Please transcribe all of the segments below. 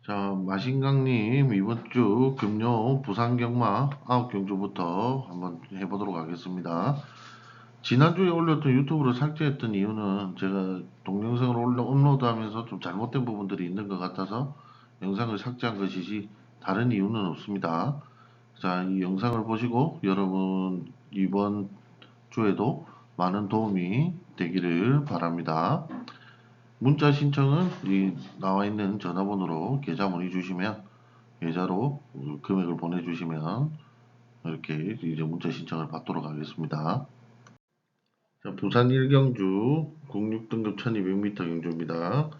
자, 마신강님, 이번 주 금요 부산경마 9경주부터 한번 해보도록 하겠습니다. 지난주에 올렸던 유튜브로 삭제했던 이유는 제가 동영상을 업로드하면서 좀 잘못된 부분들이 있는 것 같아서 영상을 삭제한 것이지 다른 이유는 없습니다. 자, 이 영상을 보시고 여러분 이번 주에도 많은 도움이 되기를 바랍니다. 문자 신청은 이 나와 있는 전화번호로 계좌 문의 주시면 계좌로 금액을 보내주시면 이렇게 이제 문자 신청을 받도록 하겠습니다. 자, 부산 1경주 06등급 1200m 경주입니다.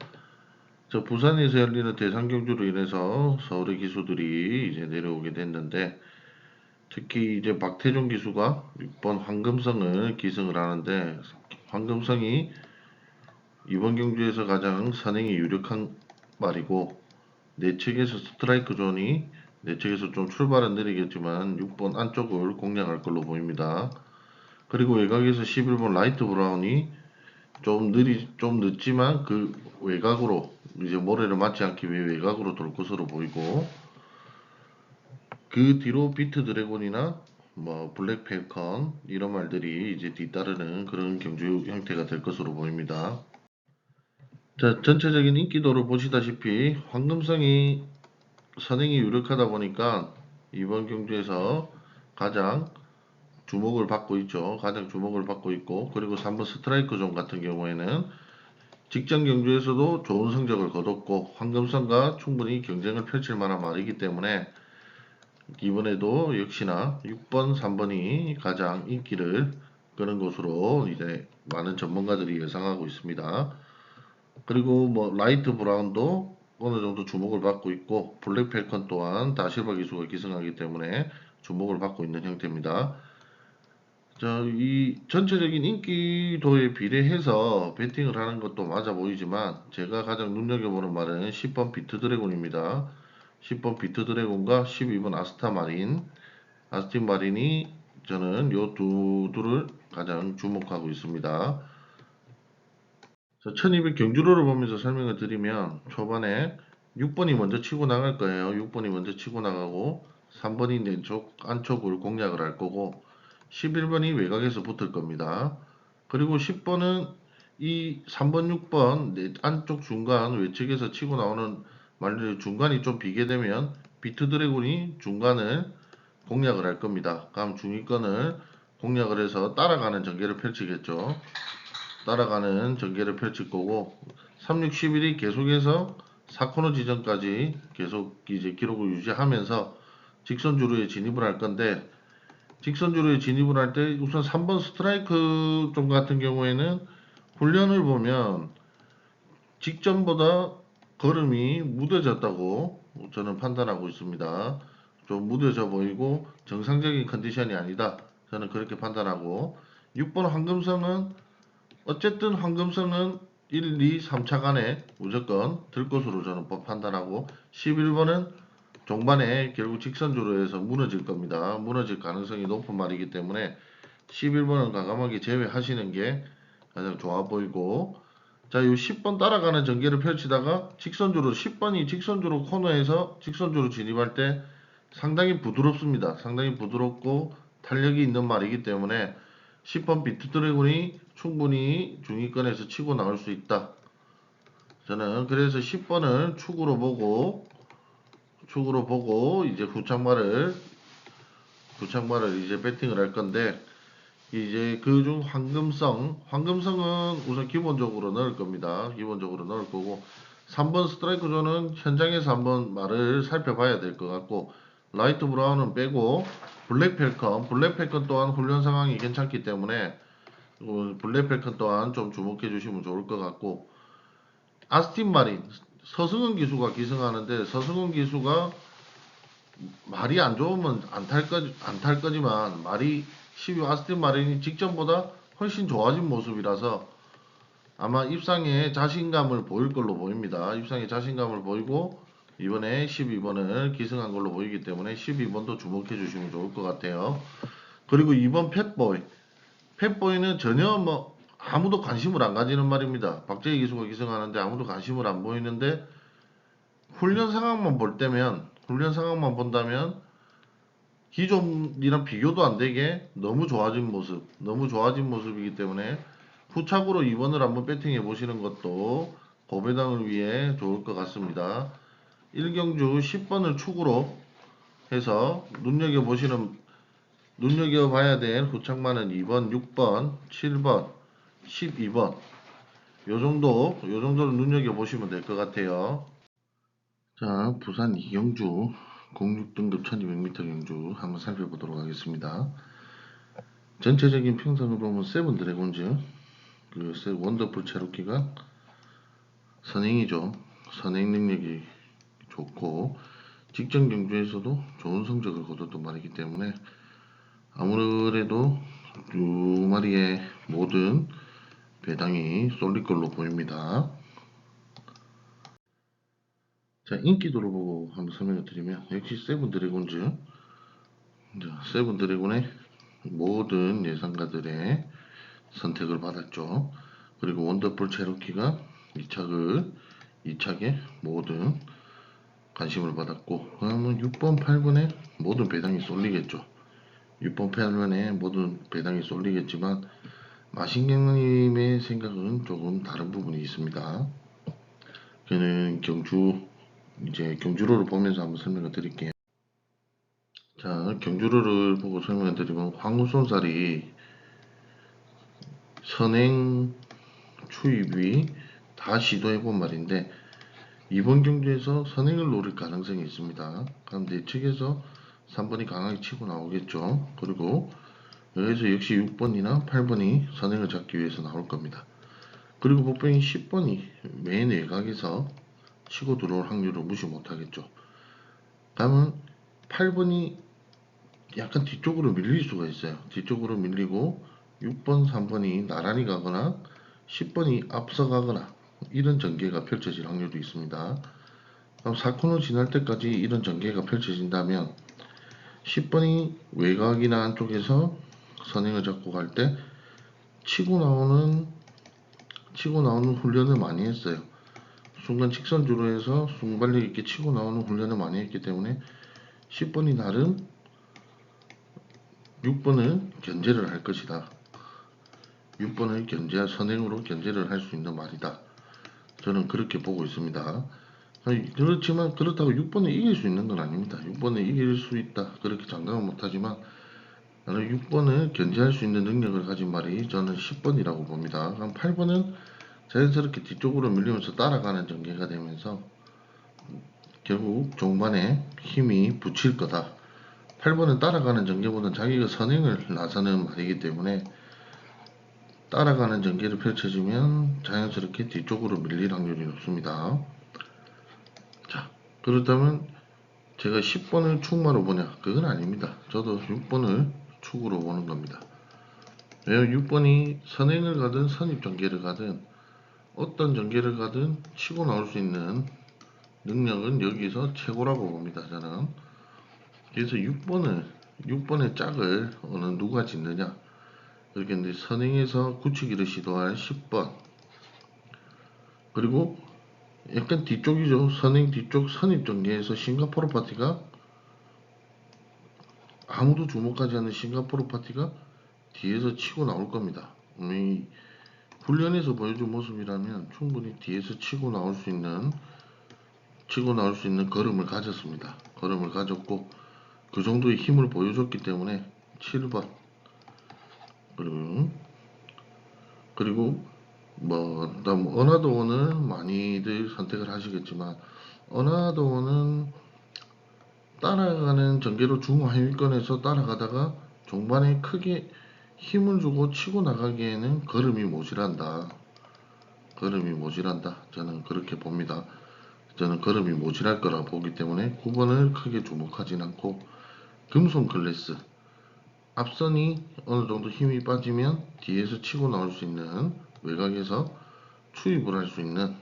저 부산에서 열리는 대상 경주로 인해서 서울의 기수들이 이제 내려오게 됐는데 특히 이제 박태종 기수가 6번 황금성을 기승을 하는데 황금성이 이번 경주에서 가장 선행이 유력한 말이고 내측에서 스트라이크 존이 내측에서 좀 출발은 느리겠지만 6번 안쪽을 공략할 걸로 보입니다. 그리고 외곽에서 11번 라이트 브라운이 좀 늦지만 그 외곽으로 이제 모래를 맞지 않기 위해 외곽으로 돌 것으로 보이고 그 뒤로 비트 드래곤이나 뭐 블랙 펠컨 이런 말들이 이제 뒤따르는 그런 경주 형태가 될 것으로 보입니다. 자, 전체적인 인기도를 보시다시피 황금성이 선행이 유력하다 보니까 이번 경주에서 가장 주목을 받고 있죠. 가장 주목을 받고 있고 그리고 3번 스트라이크 존 같은 경우에는 직전 경주에서도 좋은 성적을 거뒀고 황금성과 충분히 경쟁을 펼칠 만한 말이기 때문에 이번에도 역시나 6번, 3번이 가장 인기를 끄는 것으로 이제 많은 전문가들이 예상하고 있습니다. 그리고 뭐 라이트 브라운도 어느 정도 주목을 받고 있고 블랙 펠컨 또한 다실바 기수가 기승하기 때문에 주목을 받고 있는 형태입니다. 자, 이 전체적인 인기도에 비례해서 배팅을 하는 것도 맞아 보이지만 제가 가장 눈여겨보는 말은 10번 비트 드래곤입니다. 10번 비트 드래곤과 12번 아스틴 마린이 저는 요 두를 가장 주목하고 있습니다. 1200 경주로를 보면서 설명을 드리면 초반에 6번이 먼저 치고 나갈 거예요. 6번이 먼저 치고 나가고 3번이 왼쪽 안쪽을 공략을 할 거고 11번이 외곽에서 붙을 겁니다. 그리고 10번은 이 3번, 6번 안쪽 중간 외측에서 치고 나오는 말들 중간이 좀 비게 되면 비트 드래곤이 중간을 공략을 할 겁니다. 그럼 중위권을 공략을 해서 따라가는 전개를 펼치겠죠. 따라가는 전개를 펼칠 거고 36, 11이 계속해서 4코너 지점까지 계속 이제 기록을 유지하면서 직선주로에 진입을 할 건데 직선주로에 진입을 할 때 우선 3번 스트라이크 좀 같은 경우에는 훈련을 보면 직전보다 걸음이 무뎌졌다고 저는 판단하고 있습니다. 좀 무뎌져 보이고 정상적인 컨디션이 아니다. 저는 그렇게 판단하고 6번 황금성은 어쨌든 황금성은 1, 2, 3차 간에 무조건 들 것으로 저는 판단하고 11번은 종반에 결국 직선주로 해서 무너질 겁니다. 무너질 가능성이 높은 말이기 때문에 11번은 과감하게 제외하시는 게 가장 좋아 보이고 자, 이 10번 따라가는 전개를 펼치다가 직선주로 10번이 직선주로 코너에서 직선주로 진입할 때 상당히 부드럽습니다. 상당히 부드럽고 탄력이 있는 말이기 때문에 10번 비트 드래곤이 충분히 중위권에서 치고 나올 수 있다. 저는 그래서 10번을 축으로 보고 이제 후창말을 이제 배팅을 할 건데 이제 그중 황금성은 우선 기본적으로 넣을 겁니다. 기본적으로 넣을 거고 3번 스트라이크 존은 현장에서 한번 말을 살펴봐야 될 것 같고 라이트 브라운은 빼고 블랙 펠컨 또한 훈련 상황이 괜찮기 때문에 블랙 펠컨 또한 좀 주목해 주시면 좋을 것 같고 아스틴 마린 서승은 기수가 기승하는데 서승은 기수가 말이 안 좋으면 안 탈 거지만 말이 12 아스틴 마린이 직전보다 훨씬 좋아진 모습이라서 아마 입상에 자신감을 보일 걸로 보입니다. 입상에 자신감을 보이고 이번에 12번을 기승한 걸로 보이기 때문에 12번도 주목해 주시면 좋을 것 같아요. 그리고 2번 펫보이는 전혀 뭐 아무도 관심을 안 가지는 말입니다. 박재희 기수가 기승하는데 아무도 관심을 안 보이는데 훈련 상황만 본다면 기존이랑 비교도 안 되게 너무 좋아진 모습이기 때문에 후착으로 2번을 한번 배팅해 보시는 것도 고배당을 위해 좋을 것 같습니다. 1경주 10번을 축으로 해서 눈여겨봐야 될 후착만은 2번, 6번, 7번, 12번 요 정도를 눈여겨보시면 될 것 같아요. 자, 부산 이경주 06등급 1200m 경주 한번 살펴보도록 하겠습니다. 전체적인 평상을 보면 세븐 드래곤즈 그 원더풀 체로키가 선행이죠. 선행 능력이 좋고 직전 경주에서도 좋은 성적을 거뒀던 말이기 때문에 아무래도 두 마리의 모든 배당이 쏠릴 걸로 보입니다. 자, 인기도를 보고 한번 설명을 드리면 역시 세븐 드래곤즈, 세븐 드래곤의 모든 예상가들의 선택을 받았죠. 그리고 원더풀 체로키가 2착에 모든 관심을 받았고, 그러면 6번, 8번에 모든 배당이 쏠리겠죠. 6번, 8번에 모든 배당이 쏠리겠지만 마신경님의 생각은 조금 다른 부분이 있습니다. 그는 경주로를 보면서 한번 설명을 드릴게요. 자, 경주로를 보고 설명을 드리면 황우손살이 선행 추입이 다 시도해본 말인데 이번 경주에서 선행을 노릴 가능성이 있습니다. 그럼 내측에서 3번이 강하게 치고 나오겠죠. 그리고 여기서 역시 6번이나 8번이 선행을 잡기 위해서 나올 겁니다. 그리고 복병이 10번이 맨 외곽에서 치고 들어올 확률을 무시 못하겠죠. 다음은 8번이 약간 뒤쪽으로 밀릴 수가 있어요. 뒤쪽으로 밀리고 6번, 3번이 나란히 가거나 10번이 앞서가거나 이런 전개가 펼쳐질 확률도 있습니다. 그럼 4코너 지날 때까지 이런 전개가 펼쳐진다면 10번이 외곽이나 안쪽에서 선행을 잡고 갈 때 치고 나오는 훈련을 많이 했어요. 순간 직선주로 해서 순발력 있게 치고 나오는 훈련을 많이 했기 때문에 10번이 나름 6번을 견제를 할 것이다. 6번을 선행으로 견제를 할 수 있는 말이다. 저는 그렇게 보고 있습니다. 그렇지만 그렇다고 6번을 이길 수 있는 건 아닙니다. 6번을 이길 수 있다. 그렇게 장담은 못하지만 6번을 견제할 수 있는 능력을 가진 말이 저는 10번이라고 봅니다. 그럼 8번은 자연스럽게 뒤쪽으로 밀리면서 따라가는 전개가 되면서 결국 종반에 힘이 붙일 거다. 8번은 따라가는 전개보다는 자기가 선행을 나서는 말이기 때문에 따라가는 전개를 펼쳐지면 자연스럽게 뒤쪽으로 밀릴 확률이 높습니다. 자, 그렇다면 제가 10번을 축마로 보냐? 그건 아닙니다. 저도 6번을 축으로 보는 겁니다. 왜냐면 6번이 선행을 가든 선입 전개를 가든 어떤 전개를 가든 치고 나올 수 있는 능력은 여기서 최고라고 봅니다. 저는. 그래서 6번의 짝을 누가 짓느냐? 이렇게 이제 선행에서 굳히기를 시도할 10번. 그리고 약간 뒤쪽이죠. 선행 뒤쪽 선입 전개에서 싱가포르 파티가 아무도 주목하지 않는 싱가포르 파티가 뒤에서 치고 나올 겁니다. 훈련에서 보여준 모습이라면 충분히 뒤에서 치고 나올 수 있는 걸음을 가졌습니다. 걸음을 가졌고 그 정도의 힘을 보여줬기 때문에 7번 그리고 다음 어나더원을 많이들 선택을 하시겠지만 어나더원은 따라가는 전개로 중하위권에서 따라가다가 종반에 크게 힘을 주고 치고 나가기에는 걸음이 모자란다. 저는 그렇게 봅니다. 저는 걸음이 모자랄 거라 보기 때문에 9번을 크게 주목하진 않고 금손 클래스 앞선이 어느 정도 힘이 빠지면 뒤에서 치고 나올 수 있는 외곽에서 추입을 할 수 있는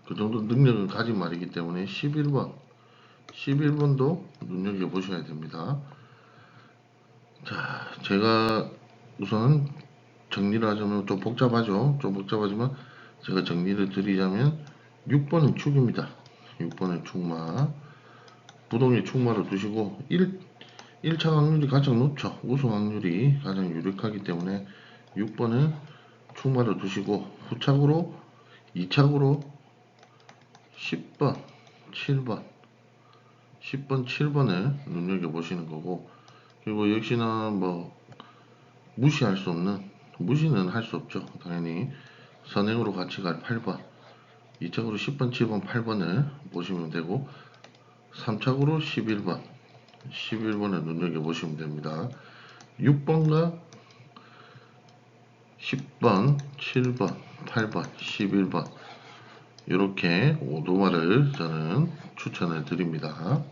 그 정도 능력을 가진 말이기 때문에 11번도 눈여겨보셔야 됩니다. 자, 제가 우선 정리를 하자면 좀 복잡하죠. 좀 복잡하지만 제가 정리를 드리자면 6번은 축입니다. 6번은 축마. 부동의 축마로 두시고 1차 확률이 가장 높죠. 우승 확률이 가장 유력하기 때문에 6번은 축마로 두시고 후착으로 2착으로 10번, 7번, 10번, 7번을 눈여겨보시는 거고, 그리고 역시나 뭐 무시할 수 없는, 무시는 할 수 없죠. 당연히 선행으로 같이 갈 8번, 2착으로 10번, 7번, 8번을 보시면 되고, 3착으로 11번, 11번을 눈여겨보시면 됩니다. 6번과 10번, 7번, 8번, 11번 이렇게 오도마를 저는 추천을 드립니다.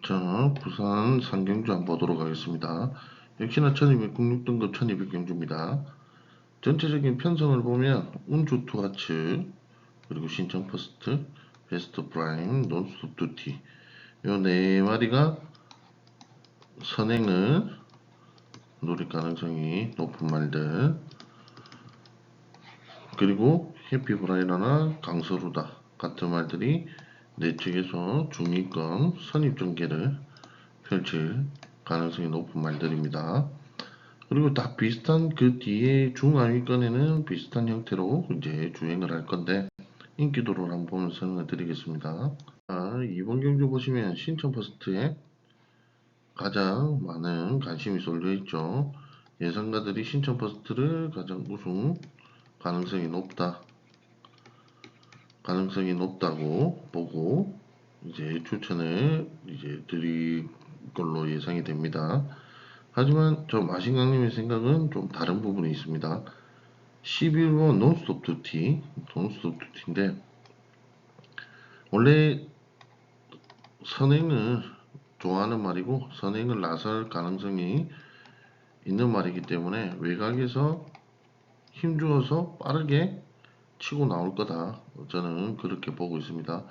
자, 부산 상경주 한번 보도록 하겠습니다. 역시나 1206등급 1200경주입니다. 전체적인 편성을 보면 운주 투하츠, 그리고 신청 퍼스트, 베스트 프라임, 논스톱 두티 요 네 마리가 선행을 노릴 가능성이 높은 말들, 그리고 해피브라이더나 강서루다 같은 말들이 내측에서 중위권 선입전개를 펼칠 가능성이 높은 말들입니다. 그리고 다 비슷한 그 뒤에 중하위권에는 비슷한 형태로 이제 주행을 할 건데 인기도를 한번 보면서 설명을 드리겠습니다. 자, 이번 경주 보시면 신청 퍼스트에 가장 많은 관심이 쏠려 있죠. 예상가들이 신청 퍼스트를 가장 우승 가능성이 높다고 보고 이제 추천을 이제 드릴 걸로 예상이 됩니다. 하지만 저 마신강님의 생각은 좀 다른 부분이 있습니다. 11번 논스톱 두티인데 원래 선행을 좋아하는 말이고 선행을 나설 가능성이 있는 말이기 때문에 외곽에서 힘주어서 빠르게 치고 나올 거다. 저는 그렇게 보고 있습니다.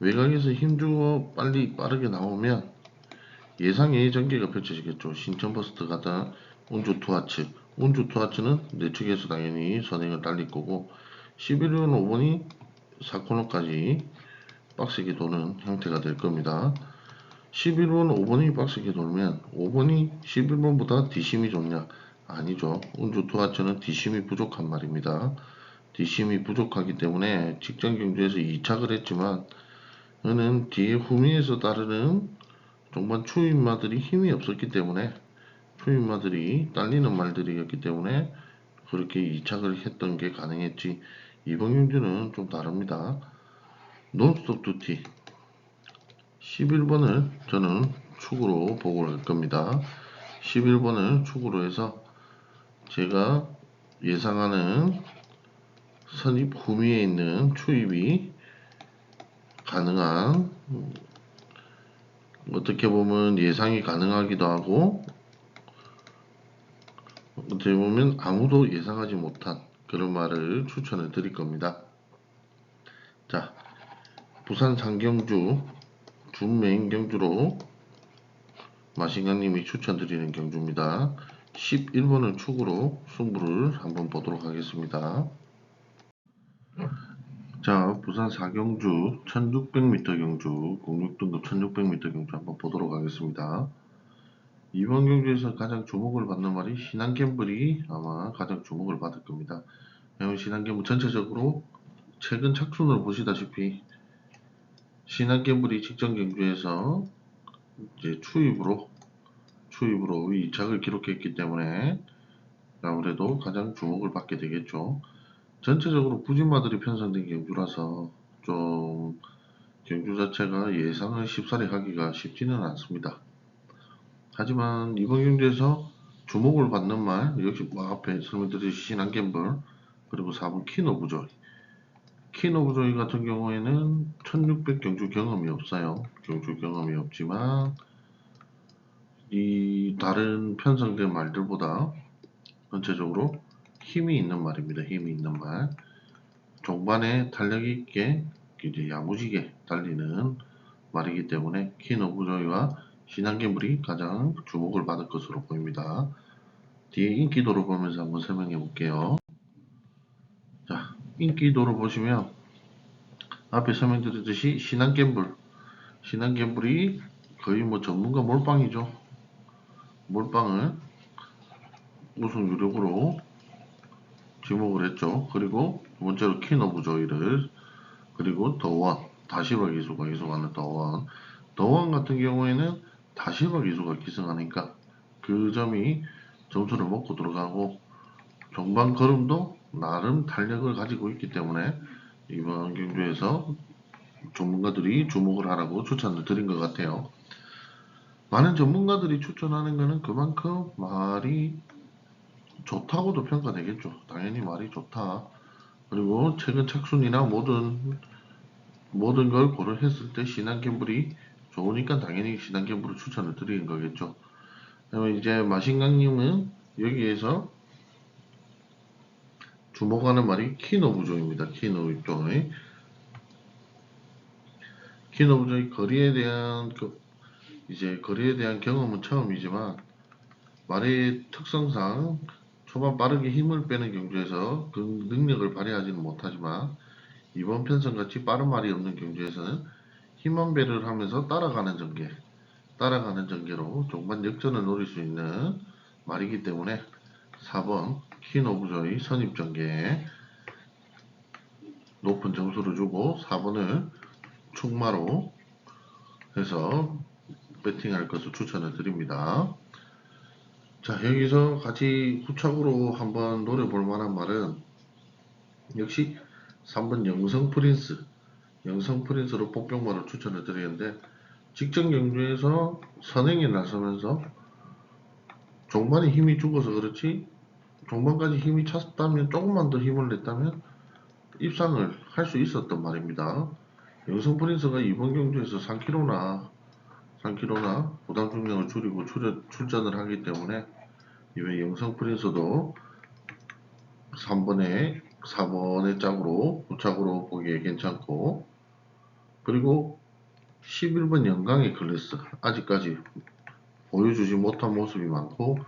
외곽에서 힘주어 빠르게 나오면 예상의 전개가 펼쳐지겠죠. 신천버스트 같은 운주 투하츠는 내측에서 당연히 선행을 달릴 거고 11번 5번이 4코너까지 빡세게 도는 형태가 될 겁니다. 11번 5번이 빡세게 돌면 5번이 11번보다 뒷심이 좋냐? 아니죠. 운주 투하츠는 뒷심이 부족한 말입니다. 뒷심이 부족하기 때문에 직전 경주에서 2착을 했지만 그는 뒤에 후미에서 따르는 종반 초인마들이 힘이 없었기 때문에 초인마들이 딸리는 말들이었기 때문에 그렇게 2착을 했던 게 가능했지. 이번 경주는 좀 다릅니다. 논스톱 두티 11번을 저는 축으로 보고 갈 겁니다. 11번을 축으로 해서 제가 예상하는 선입 후미에 있는 초입이 가능한, 어떻게 보면 예상이 가능하기도 하고 어떻게 보면 아무도 예상하지 못한 그런 말을 추천을 드릴 겁니다. 자, 부산 상경주 준메인 경주로 마신강님이 추천드리는 경주입니다. 11번을 축으로 승부를 한번 보도록 하겠습니다. 자, 부산 사경주 1600m 경주 06등급 1600m 경주 한번 보도록 하겠습니다. 이번 경주에서 가장 주목을 받는 말이 신한갬블이 아마 가장 주목을 받을 겁니다. 왜냐면 신한갬블 전체적으로 최근 착순을 보시다시피 신한갬블이 직전 경주에서 이제 추입으로 2착을 기록했기 때문에 아무래도 가장 주목을 받게 되겠죠. 전체적으로 부진마들이 편성된 경주라서 좀 경주 자체가 예상을 쉽사리 하기가 쉽지는 않습니다. 하지만 이번 경주에서 주목을 받는 말 역시 뭐 앞에 설명드렸듯이 신한갬블 그리고 4번 퀸오브조이 같은 경우에는 1600 경주 경험이 없어요. 경주 경험이 없지만 이 다른 편성된 말들보다 전체적으로 힘이 있는 말입니다. 힘이 있는 말. 종반에 탄력 있게 이제 야무지게 달리는 말이기 때문에 퀸오브조이와 신한갬블이 가장 주목을 받을 것으로 보입니다. 뒤에 인기도를 보면서 한번 설명해 볼게요. 인기도를 보시면 앞에 설명드렸듯이 신한갬블이 거의 뭐 전문가 몰빵이죠. 몰빵을 우승 유력으로 지목을 했죠. 그리고 두 번째로 퀸 오브 조이를, 그리고 더원, 다시바 기수가 기승하는 더원 같은 경우에는 다시바 기수가 기승하니까 그 점이 점수를 먹고 들어가고, 종반 걸음도 나름 탄력을 가지고 있기 때문에 이번 경주에서 전문가들이 주목을 하라고 추천을 드린 것 같아요. 많은 전문가들이 추천하는 것은 그만큼 말이 좋다고도 평가되겠죠. 당연히 말이 좋다. 그리고 최근 착순이나 모든 걸 고려했을 때 신한갬블이 좋으니까 당연히 신한갬블을 추천을 드리는 거겠죠. 그러면 이제 마신강님은 여기에서 주목하는 말이 퀸오브조입니다. 퀸오브조의 거리에 대한 경험은 처음이지만 말의 특성상 초반 빠르게 힘을 빼는 경주에서 그 능력을 발휘하지는 못하지만 이번 편성같이 빠른 말이 없는 경주에서는 힘만 배를 하면서 따라가는 전개로 종반 역전을 노릴 수 있는 말이기 때문에 4번 퀸 오브 조이 선입전개에 높은 점수를 주고 4번을 충마로 해서 배팅할 것을 추천을 드립니다. 자, 여기서 같이 후착으로 한번 노려볼 만한 말은 역시 3번 영성 프린스로 복병말을 추천을 드리는데, 직전 경주에서 선행에 나서면서 종반에 힘이 죽어서 그렇지 종반까지 힘이 찼다면, 조금만 더 힘을 냈다면 입상을 할 수 있었단 말입니다. 영성 프린스가 이번 경주에서 3kg나 부담 중량을 줄이고 출전을 하기 때문에 이번 영성 프린스도 4번의 짝으로 부착으로 보기에 괜찮고, 그리고 11번 영광의 클래스 아직까지 보여주지 못한 모습이 많고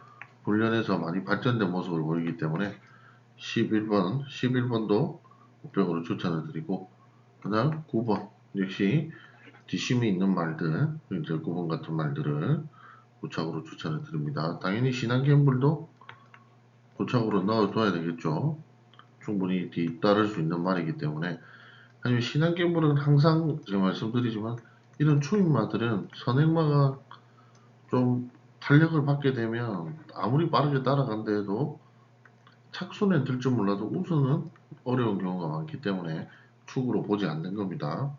훈련에서 많이 발전된 모습을 보이기 때문에 11번도 목표으로 추천을 드리고, 그 다음 9번 역시 뒷심이 있는 말들, 이제 9번 같은 말들을 부착으로 추천을 드립니다. 당연히 신한갬블도 부착으로 넣어둬야 되겠죠. 충분히 뒤따를 수 있는 말이기 때문에. 아니면 신한갬블은 항상 제가 말씀드리지만 이런 초인마들은 선행마가 좀 탄력을 받게 되면 아무리 빠르게 따라간다 해도 착순에 들 줄 몰라도 우승은 어려운 경우가 많기 때문에 축으로 보지 않는 겁니다.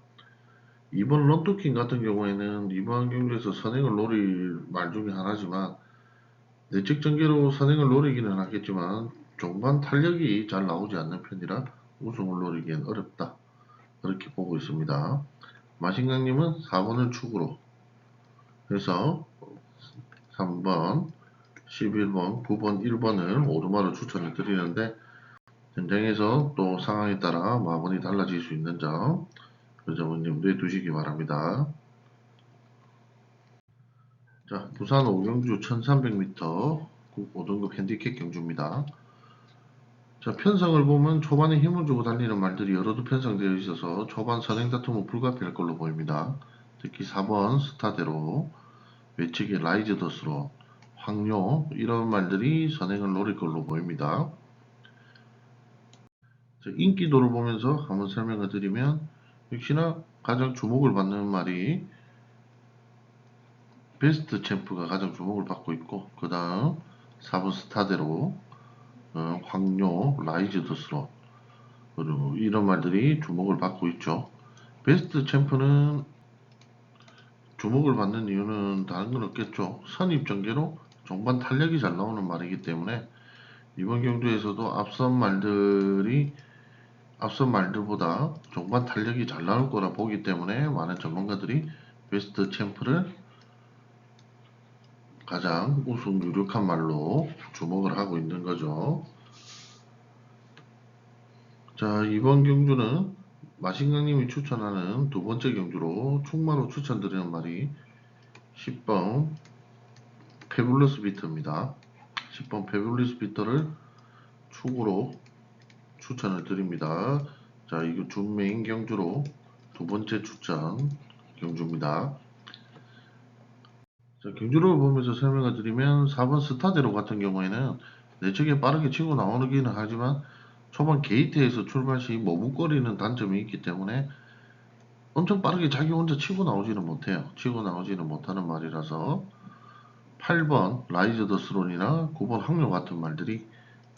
이번 런투킹 같은 경우에는 이번 경기에서 선행을 노릴 말 중에 하나지만 내적 전개로 선행을 노리기는 하겠지만 종반 탄력이 잘 나오지 않는 편이라 우승을 노리기엔 어렵다, 그렇게 보고 있습니다. 마신강님은 4번을 축으로 해서 3번, 11번, 9번, 1번을 오르마로 추천을 드리는데, 현장에서 또 상황에 따라 마번이 달라질 수 있는 점, 그 점은 염두에 두시기 바랍니다. 자, 부산 오경주 1300m 5등급 핸디캡 경주입니다. 자, 편성을 보면 초반에 힘을 주고 달리는 말들이 여러도 편성되어 있어서 초반 선행 다툼은 불가피할 걸로 보입니다. 특히 4번 스타대로, 외측의 라이즈 더스로, 황료, 이런 말들이 선행을 노릴 걸로 보입니다. 자, 인기도를 보면서 한번 설명을 드리면 역시나 가장 주목을 받는 말이 베스트 챔프가 가장 주목을 받고 있고, 그 다음 4번 스타대로, 황료, 라이즈 더스로, 그리고 이런 말들이 주목을 받고 있죠. 베스트 챔프는 주목을 받는 이유는 다른 건 없겠죠. 선입 전개로 종반 탄력이 잘 나오는 말이기 때문에 이번 경주에서도 앞선 말들보다 종반 탄력이 잘 나올 거라 보기 때문에 많은 전문가들이 베스트 챔프를 가장 우승 유력한 말로 주목을 하고 있는 거죠. 자, 이번 경주는 마신강님이 추천하는 두 번째 경주로 충마로 추천드리는 말이 10번 페뷸러스 비터입니다. 10번 페뷸러스 비터를 축으로 추천을 드립니다. 자, 이거 준 메인 경주로 두 번째 추천 경주입니다. 자, 경주를 보면서 설명을 드리면 4번 스타제로 같은 경우에는 내측에 빠르게 치고 나오기는 하지만 초반 게이트에서 출발 시 머뭇거리는 단점이 있기 때문에 엄청 빠르게 자기 혼자 치고 나오지는 못해요. 치고 나오지는 못하는 말이라서 8번 라이즈 더 스론이나 9번 항로 같은 말들이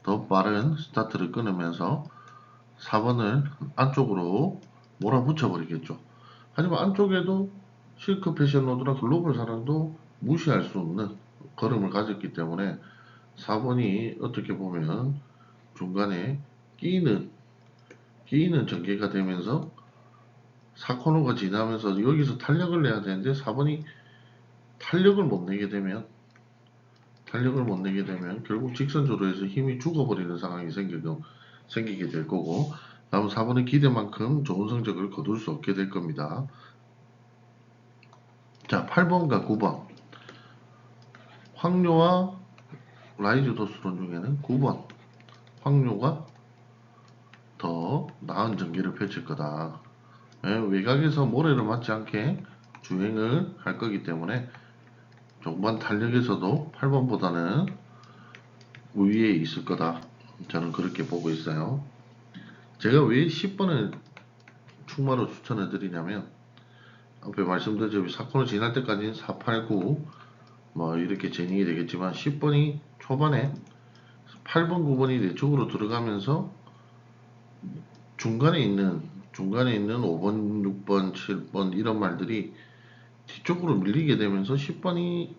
더 빠른 스타트를 끊으면서 4번을 안쪽으로 몰아붙여 버리겠죠. 하지만 안쪽에도 실크 패션 로드나 글로벌 사랑도 무시할 수 없는 걸음을 가졌기 때문에 4번이 어떻게 보면 중간에 끼이는 전개가 되면서 4코너가 지나면서 여기서 탄력을 내야 되는데 4번이 탄력을 못 내게 되면 결국 직선주로해서 힘이 죽어버리는 상황이 생기게 될 거고, 다음 4번은 기대만큼 좋은 성적을 거둘 수 없게 될 겁니다. 자, 8번과 9번 황료와 라이즈 도스론 중에는 9번 황료가 더 나은 전개를 펼칠 거다. 외곽에서 모래를 맞지 않게 주행을 할 거기 때문에 종반 탄력에서도 8번보다는 우위에 있을 거다. 저는 그렇게 보고 있어요. 제가 왜 10번을 충마로 추천해 드리냐면, 앞에 말씀드렸죠. 사건을 지날 때까지는 4, 8, 9 뭐 이렇게 진행이 되겠지만 10번이 초반에 8번, 9번이 내 쪽으로 들어가면서 중간에 있는 5번, 6번, 7번 이런 말들이 뒤쪽으로 밀리게 되면서 10번이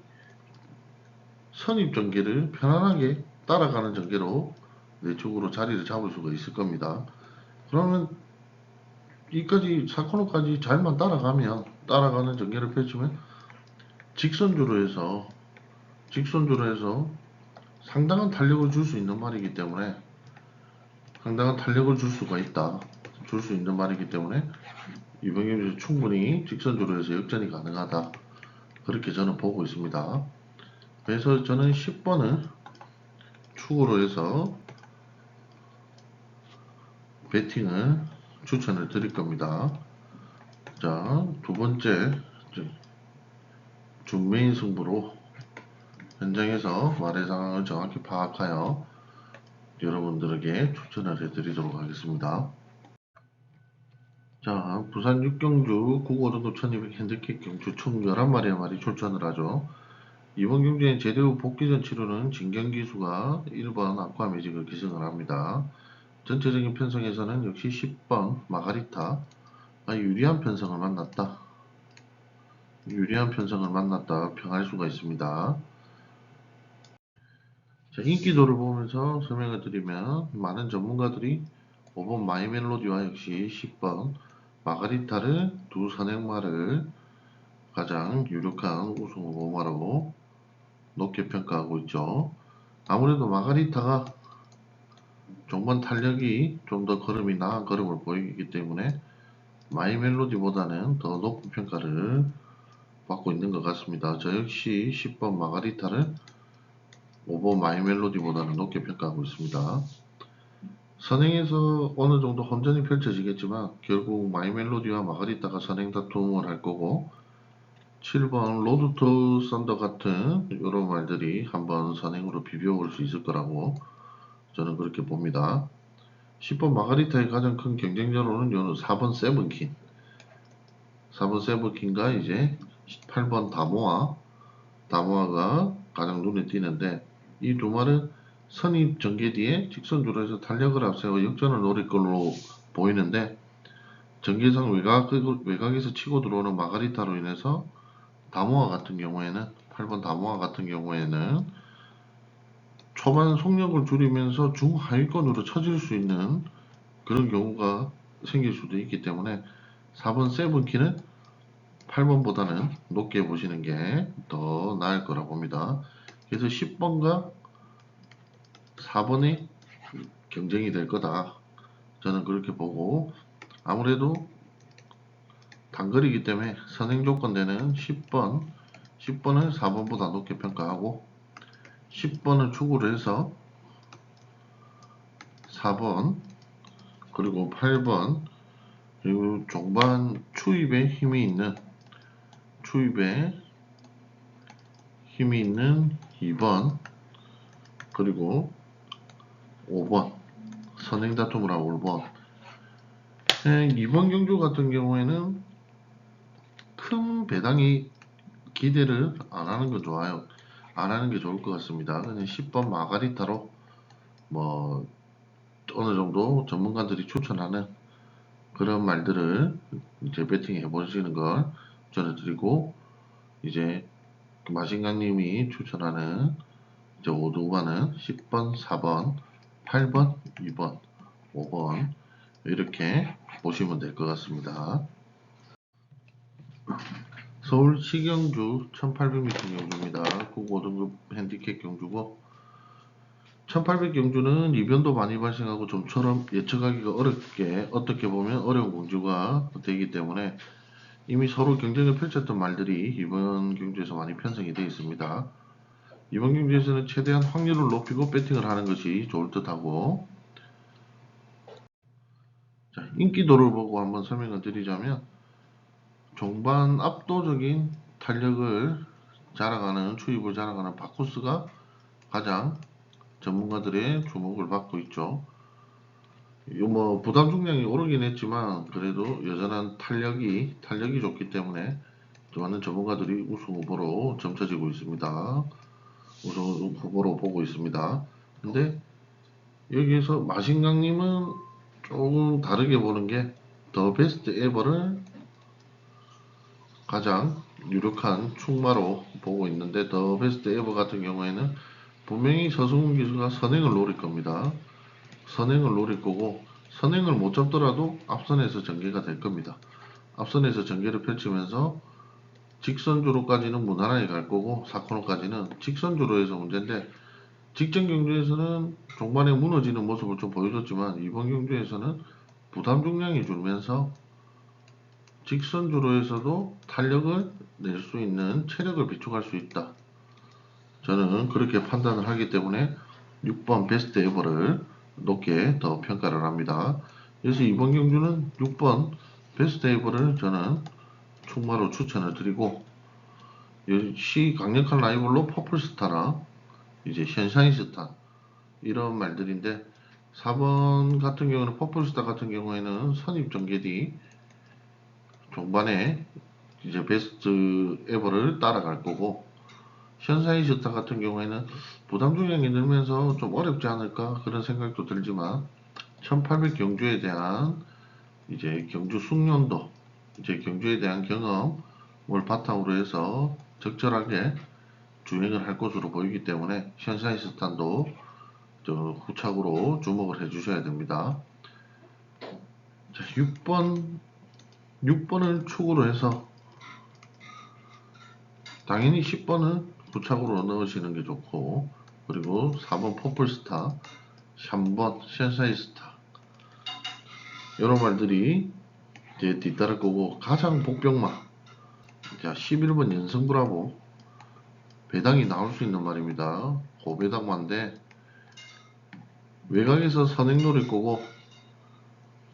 선입 전개를 편안하게 따라가는 전개로 내 쪽으로 자리를 잡을 수가 있을 겁니다. 그러면 이까지 4코너까지 잘만 따라가는 전개를 펼치면 직선주로 해서 상당한 탄력을 줄 수 있는 말이기 때문에 줄 수 있는 말이기 때문에 이번 경기에서 충분히 직선주로 해서 역전이 가능하다. 그렇게 저는 보고 있습니다. 그래서 저는 10번을 축으로 해서 배팅을 추천을 드릴 겁니다. 자, 두 번째 준메인 승부로 현장에서 말의 상황을 정확히 파악하여 여러분들에게 추천을 해드리도록 하겠습니다. 자, 부산 6경주 9고등도 1200 핸디캡 경주 총 11마리의 말이 출전을 하죠. 이번 경주엔 제대 후 복귀전 치르는 진경기수가 1번 아쿠아매직을 기승을 합니다. 전체적인 편성에서는 역시 10번 마가리타 유리한 편성을 만났다 평할 수가 있습니다. 자, 인기도를 보면서 설명을 드리면 많은 전문가들이 5번 마이멜로디와 역시 10번 마가리타를 두 선행마를 가장 유력한 우승 후보마로 높게 평가하고 있죠. 아무래도 마가리타가 종반 탄력이 좀 더 걸음이 나은 걸음을 보이기 때문에 마이멜로디보다는 더 높은 평가를 받고 있는 것 같습니다. 저 역시 10번 마가리타를 5번 마이멜로디보다는 높게 평가하고 있습니다. 선행에서 어느 정도 혼전이 펼쳐지겠지만 결국 마이멜로디와 마가리타가 선행 다툼을 할 거고 7번 로드 투 썬더 같은 이런 말들이 한번 선행으로 비벼올 수 있을 거라고 저는 그렇게 봅니다. 10번 마가리타의 가장 큰 경쟁자로는 4번 세븐킨과 이제 8번 다모아가 가장 눈에 띄는데 이 두 말은 선입 전개 뒤에 직선주로 해서 탄력을 앞세워 역전을 노릴 걸로 보이는데 전개상 외곽에서 치고 들어오는 마가리타로 인해서 8번 다모아 같은 경우에는 초반 속력을 줄이면서 중하위권으로 처질 수 있는 그런 경우가 생길 수도 있기 때문에 4번 세븐키는 8번보다는 높게 보시는 게 더 나을 거라고 봅니다. 그래서 10번과 4번이 경쟁이 될 거다. 저는 그렇게 보고 아무래도 단거리이기 때문에 선행 조건되는 10번을 4번보다 높게 평가하고 10번을 축으로 해서 4번 그리고 8번, 그리고 종반 추입에 힘이 있는 2번, 그리고 5번, 선행다툼을 하고 5번. 2번 경주 같은 경우에는 큰 배당이 기대를 안 하는 건 좋아요. 안 하는 게 좋을 것 같습니다. 그냥 10번 마가리타로 뭐 어느 정도 전문가들이 추천하는 그런 말들을 이제 배팅해 보시는 걸 전해드리고, 이제 마신강님이 추천하는 이제 오두반은 10번, 4번, 8번, 2번, 5번 이렇게 보시면 될 것 같습니다. 서울 시경주 1800m 경주입니다. 9.5등급 핸디캡 경주고, 1800 경주는 이변도 많이 발생하고 좀처럼 예측하기가 어렵게, 어떻게 보면 어려운 경주가 되기 때문에 이미 서로 경쟁을 펼쳤던 말들이 이번 경주에서 많이 편성이 되어 있습니다. 이번 경주에서는 최대한 확률을 높이고 배팅을 하는 것이 좋을 듯하고, 자, 인기도를 보고 한번 설명을 드리자면, 종반 압도적인 탄력을 자랑하는, 추입을 자랑하는 바쿠스가 가장 전문가들의 주목을 받고 있죠. 뭐 부담 중량이 오르긴 했지만 그래도 여전한 탄력이 좋기 때문에 많은 전문가들이 우승 후보로 점쳐지고 있습니다. 우승 후보로 보고 있습니다. 근데 여기에서 마신강님은 조금 다르게 보는 게 더 베스트 에버를 가장 유력한 충마로 보고 있는데, 더 베스트 에버 같은 경우에는 분명히 서승훈 기수가 선행을 노릴 겁니다. 선행을 노릴 거고, 선행을 못 잡더라도 앞선에서 전개가 될 겁니다. 앞선에서 전개를 펼치면서 직선주로까지는 무난하게 갈 거고, 4코너까지는 직선주로에서 문제인데, 직전 경주에서는 종반에 무너지는 모습을 좀 보여줬지만 이번 경주에서는 부담 중량이 줄면서 직선주로에서도 탄력을 낼 수 있는 체력을 비축할 수 있다. 저는 그렇게 판단을 하기 때문에 6번 베스트 에버를 높게 더 평가를 합니다. 그래서 이번 경주는 6번 베스트 에버를 저는 충마로 추천을 드리고, 역시 강력한 라이벌로 퍼플스타나 이제 션샤인스타 이런 말들인데, 4번 같은 경우는 퍼플스타 같은 경우에는 선입전개 뒤 종반에 이제 베스트 에버를 따라갈 거고, 션샤인스타 같은 경우에는 부담 중량이 늘면서 좀 어렵지 않을까 그런 생각도 들지만, 1800 경주에 대한 이제 경주 숙련도, 이제 경주에 대한 경험을 바탕으로 해서 적절하게 주행을 할 것으로 보이기 때문에 션샤인스탄도 후착으로 주목을 해 주셔야 됩니다. 자, 6번을 축으로 해서 당연히 10번은 후착으로 넣으시는 게 좋고, 그리고 4번 퍼플스타, 3번 션샤인스타 이런 말들이 이제 뒤따를 거고, 가장 복병마, 자 11번 연승부라고 배당이 나올 수 있는 말입니다. 고배당마인데 외곽에서 선행 노릴 거고,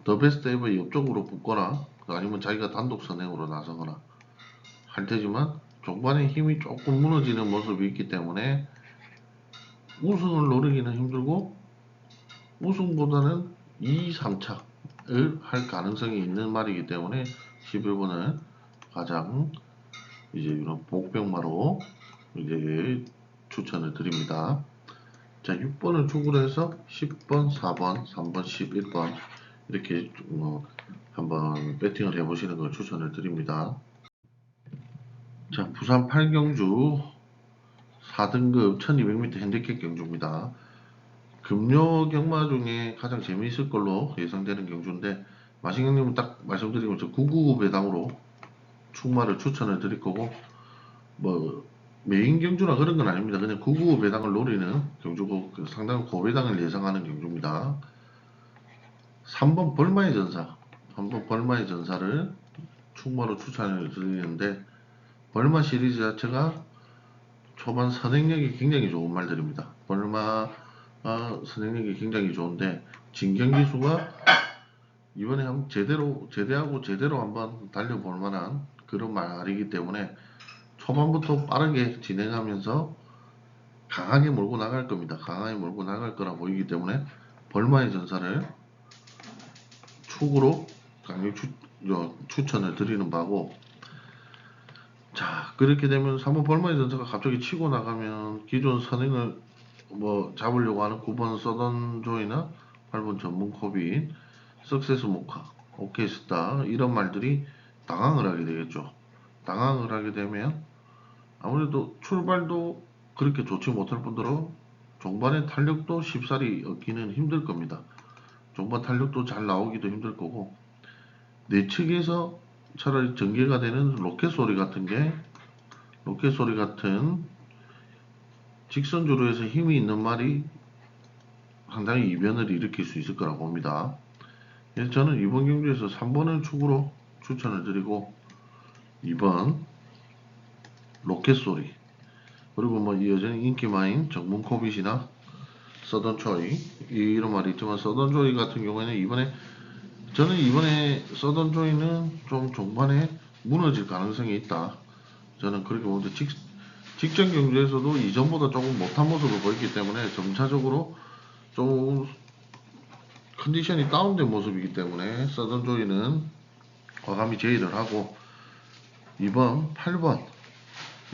더 베스트 에버 옆쪽으로 붙거나 아니면 자기가 단독 선행으로 나서거나 할 테지만, 종반에 힘이 조금 무너지는 모습이 있기 때문에 우승을 노리기는 힘들고 우승보다는 2, 3차를 할 가능성이 있는 말이기 때문에 11번을 가장 이제 이런 복병마로 이제 추천을 드립니다. 자, 6번을 축으로 해서 10번, 4번, 3번, 11번 이렇게 한번 배팅을 해보시는 걸 추천을 드립니다. 자, 부산 8경주 4등급 1200m 핸디캡 경주입니다. 금요 경마 중에 가장 재미있을 걸로 예상되는 경주인데, 마신경님은 딱 말씀드리면 저 999 배당으로 충마를 추천을 드릴 거고, 뭐 메인 경주나 그런 건 아닙니다. 그냥 999 배당을 노리는 경주고, 상당히 고배당을 예상하는 경주입니다. 3번 벌마의 전사, 3번 벌마의 전사를 충마로 추천을 드리는데, 벌마 시리즈 자체가 초반 선행력이 굉장히 좋은 말들입니다. 벌마 선행력이 굉장히 좋은데, 진경기수가 이번에 한번 제대하고 제대로 한번 달려볼 만한 그런 말이기 때문에 초반부터 빠르게 진행하면서 강하게 몰고 나갈 겁니다. 강하게 몰고 나갈 거라 보이기 때문에 벌마의 전사를 축으로 강력 추천을 드리는 바고, 자, 그렇게 되면 3번 벌마의 전사가 갑자기 치고 나가면 기존 선행을 뭐 잡으려고 하는 9번 서던 조이나 8번 전문 코빈, 석세스 모카, 오케이 스타 이런 말들이 당황을 하게 되겠죠. 당황을 하게 되면 아무래도 출발도 그렇게 좋지 못할 뿐더러 종반의 탄력도 쉽사리 얻기는 힘들 겁니다. 종반 탄력도 잘 나오기도 힘들 거고, 내측에서 차라리 전개가 되는 로켓 소리 같은 직선주로에서 힘이 있는 말이 상당히 이변을 일으킬 수 있을 거라고 봅니다. 그래서 저는 이번 경주에서 3번을 축으로 추천을 드리고, 2번 로켓 소리, 그리고 뭐 여전히 인기마인 정문 코빗이나 서던 초이 이런 말이 있지만, 서던 조이 같은 경우에는 저는 이번에 서던 조이는 좀 종반에 무너질 가능성이 있다, 저는 그렇게 보는데, 직전 경주에서도 이전보다 조금 못한 모습을 보였기 때문에 점차적으로 좀 컨디션이 다운된 모습이기 때문에 서던 조이는 과감히 제의를 하고, 2번 8번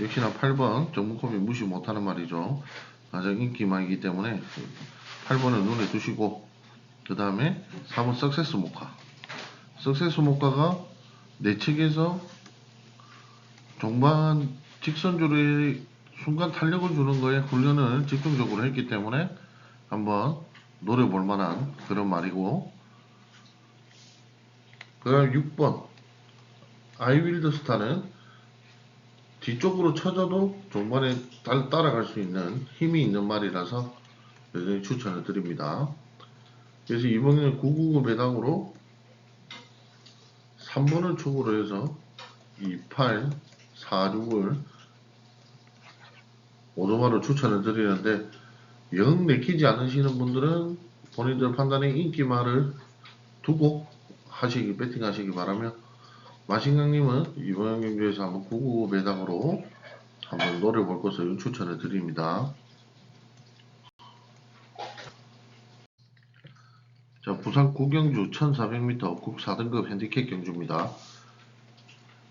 역시나 8번 정문컵이 무시 못하는 말이죠. 가장 인기만이기 때문에 8번을 눈에 두시고, 그 다음에 4번 석세스 모카. 석세스 모카가 내측에서 종반 직선주로의 순간 탄력을 주는 거에 훈련을 집중적으로 했기 때문에 한번 노려볼 만한 그런 말이고, 그 다음 6번 아이윌드 스타는 뒤쪽으로 쳐져도 종반에 따라갈 수 있는 힘이 있는 말이라서 여전히 추천을 드립니다. 그래서 이번에는 999 배당으로 3번을 축으로 해서 28, 46을 오도마로 추천을 드리는데, 영 내키지 않으시는 분들은 본인들 판단에 인기말을 두고 배팅하시기 바라며, 마신강님은 이번 경기에서 한번 999 배당으로 한번 노려볼 것을 추천을 드립니다. 자, 부산 구경주 1400m 국 4등급 핸디캡 경주입니다.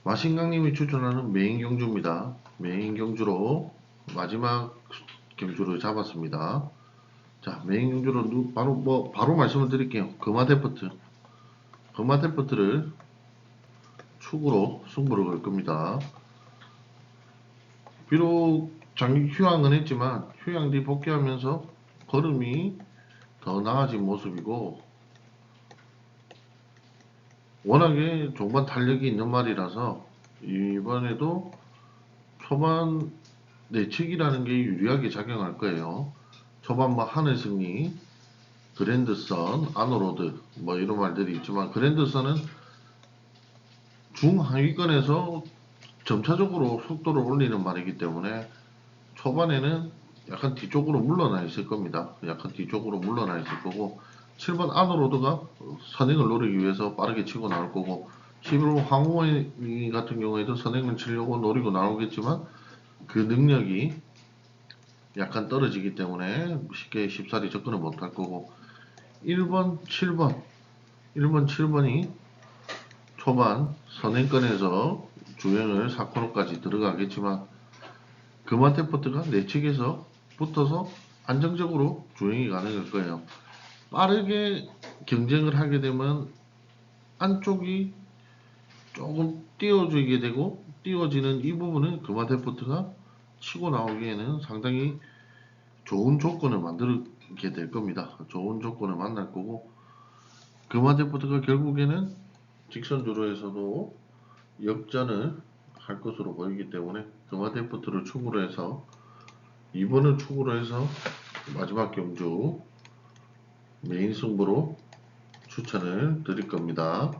마신강님이 추천하는 메인 경주입니다. 메인 경주로 마지막 경주를 잡았습니다. 자, 메인 경주로 바로 말씀을 드릴게요. 금화데프트를 축으로 승부를 걸 겁니다. 비록 장기 휴양은 했지만 휴양 뒤 복귀하면서 걸음이 더 나아진 모습이고, 워낙에 종반 탄력이 있는 말이라서 이번에도 초반 내측이라는 게 유리하게 작용할 거예요. 초반 뭐 하늘승리, 그랜드선, 아노로드 뭐 이런 말들이 있지만, 그랜드선은 중하위권에서 점차적으로 속도를 올리는 말이기 때문에 초반에는 약간 뒤쪽으로 물러나 있을 겁니다. 약간 뒤쪽으로 물러나 있을 거고, 7번 아노로드가 선행을 노리기 위해서 빠르게 치고 나올 거고, 11번 황우이 같은 경우에도 선행을 치려고 노리고 나오겠지만 그 능력이 약간 떨어지기 때문에 쉽사리 접근을 못할 거고, 1번 7번이 초반 선행권에서 주행을 4코너까지 들어가겠지만, 금화테포트가 내측에서 붙어서 안정적으로 주행이 가능할 거예요. 빠르게 경쟁을 하게 되면 안쪽이 조금 띄워지게 되고, 띄워지는 이 부분은 금화테포트가 치고 나오기에는 상당히 좋은 조건을 만들게 될 겁니다. 좋은 조건을 만날 거고, 금화데프트가 결국에는 직선 주로에서도 역전을 할 것으로 보이기 때문에 금화데프트를 축으로 해서 2번을 축으로 해서 마지막 경주 메인 승부로 추천을 드릴 겁니다.